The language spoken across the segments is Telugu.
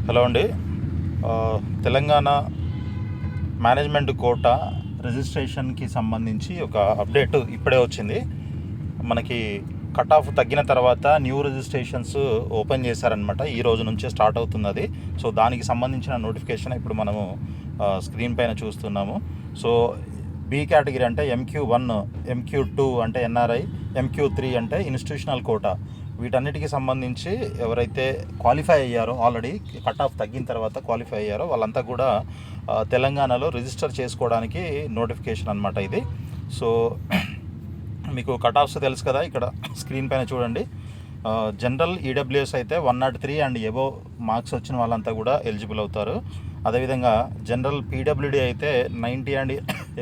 హలో అండి. తెలంగాణ మేనేజ్మెంట్ కోటా రిజిస్ట్రేషన్కి సంబంధించి ఒక అప్డేట్ ఇప్పుడే వచ్చింది. మనకి కట్ ఆఫ్ తగ్గిన తర్వాత న్యూ రిజిస్ట్రేషన్స్ ఓపెన్ చేశారనమాట. ఈ రోజు నుంచే స్టార్ట్ అవుతుంది అది. సో దానికి సంబంధించిన నోటిఫికేషన్ ఇప్పుడు మనము స్క్రీన్ పైన చూస్తున్నాము. సో బి కేటగిరీ అంటే MQ1, MQ2 అంటే NRI, MQ3 అంటే ఇన్స్టిట్యూషనల్ కోటా. వీటన్నిటికీ సంబంధించి ఎవరైతే క్వాలిఫై అయ్యారో, ఆల్రెడీ కట్ ఆఫ్ తగ్గిన తర్వాత క్వాలిఫై అయ్యారో వాళ్ళంతా కూడా తెలంగాణలో రిజిస్టర్ చేసుకోవడానికి నోటిఫికేషన్ అనమాట ఇది. సో మీకు కట్ ఆఫ్స్ తెలుసు కదా, ఇక్కడ స్క్రీన్ పైన చూడండి. జనరల్ ఈడబ్ల్యూఎస్ అయితే 103 అండ్ ఎబోవ్ మార్క్స్ వచ్చిన వాళ్ళంతా కూడా ఎలిజిబుల్ అవుతారు. అదేవిధంగా జనరల్ PWD అయితే 90 అండ్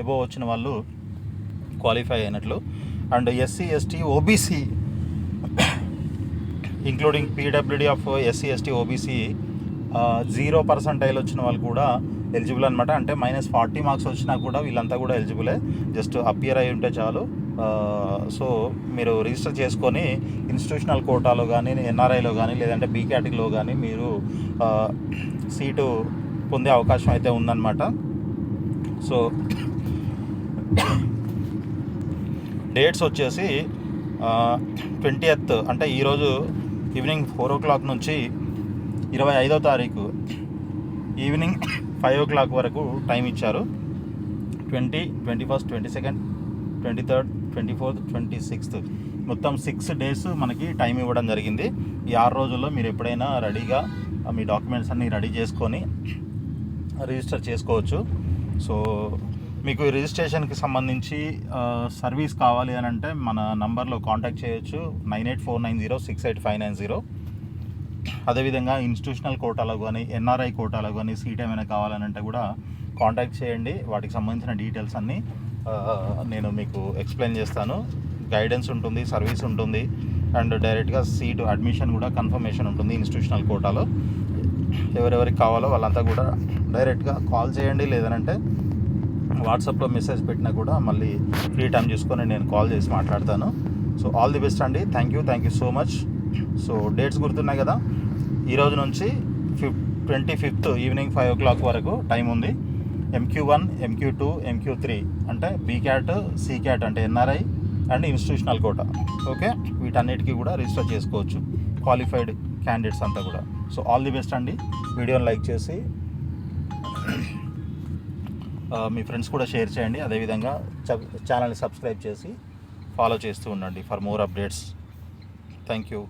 ఎబోవ్ వచ్చిన వాళ్ళు క్వాలిఫై అయినట్లు. And SC, ST, OBC including PWD of SC, ST, OBC 0% వచ్చిన వాళ్ళు కూడా ఎలిజిబుల్ అనమాట. అంటే -40 మార్క్స్ వచ్చినా కూడా వీళ్ళంతా కూడా ఎలిజిబులే. జస్ట్ అపియర్ అయి ఉంటే చాలు. సో మీరు రిజిస్టర్ చేసుకొని ఇన్స్టిట్యూషనల్ కోటాలో కానీ, NRIలో కానీ, లేదంటే బి కేటగిరీలో కానీ మీరు సీటు పొందే అవకాశం అయితే ఉందన్నమాట. సో డేట్స్ వచ్చేసి 20th అంటే ఈరోజు ఈవినింగ్ 4 o'clock నుంచి 25వ తారీఖు ఈవినింగ్ 5 o'clock వరకు టైం ఇచ్చారు. 20, 21, 22, 23, 24, 26 మొత్తం 6 days మనకి టైం ఇవ్వడం జరిగింది. ఈ 6 రోజుల్లో మీరు ఎప్పుడైనా రెడీగా మీ డాక్యుమెంట్స్ అన్నీ రెడీ చేసుకొని రిజిస్టర్ చేసుకోవచ్చు. సో మీకు రిజిస్ట్రేషన్కి సంబంధించి సర్వీస్ కావాలి అని అంటే మన నంబర్లో కాంటాక్ట్ చేయొచ్చు, 9849068590. అదేవిధంగా ఇన్స్టిట్యూషనల్ కోటాలో కానీ, NRI కోటాలో కానీ సీట్ ఏమైనా కావాలనంటే కూడా కాంటాక్ట్ చేయండి. వాటికి సంబంధించిన డీటెయిల్స్ అన్నీ నేను మీకు ఎక్స్ప్లెయిన్ చేస్తాను. గైడెన్స్ ఉంటుంది, సర్వీస్ ఉంటుంది, అండ్ డైరెక్ట్గా సీటు అడ్మిషన్ కూడా కన్ఫర్మేషన్ ఉంటుంది ఇన్స్టిట్యూషనల్ కోటాలో. ఎవరెవరికి కావాలో వాళ్ళంతా కూడా డైరెక్ట్గా కాల్ చేయండి, లేదనంటే వాట్సాప్లో మెసేజ్ పెట్టినా కూడా మళ్ళీ ఫ్రీ టైం చూసుకొని నేను కాల్ చేసి మాట్లాడతాను. సో ఆల్ ది బెస్ట్ అండి. Thank you so much. So dates గుర్తున్నాయి కదా, ఈరోజు నుంచి 25th ఈవినింగ్ 5 o'clock వరకు టైం ఉంది. MQ1, MQ2, MQ3 అంటే BCAT, CCAT అంటే NRI and institutional quota. Okay, వీటన్నిటికీ కూడా రిజిస్టర్ చేసుకోవచ్చు క్వాలిఫైడ్ క్యాండిడేట్స్ అంతా కూడా. సో ఆల్ ది బెస్ట్ అండి. వీడియోని లైక్ చేసి మీ ఫ్రెండ్స్ కూడా షేర్ చేయండి. అదేవిధంగా ఛానల్ని సబ్స్క్రైబ్ చేసి ఫాలో చేస్తూ ఉండండి for more updates. Thank you.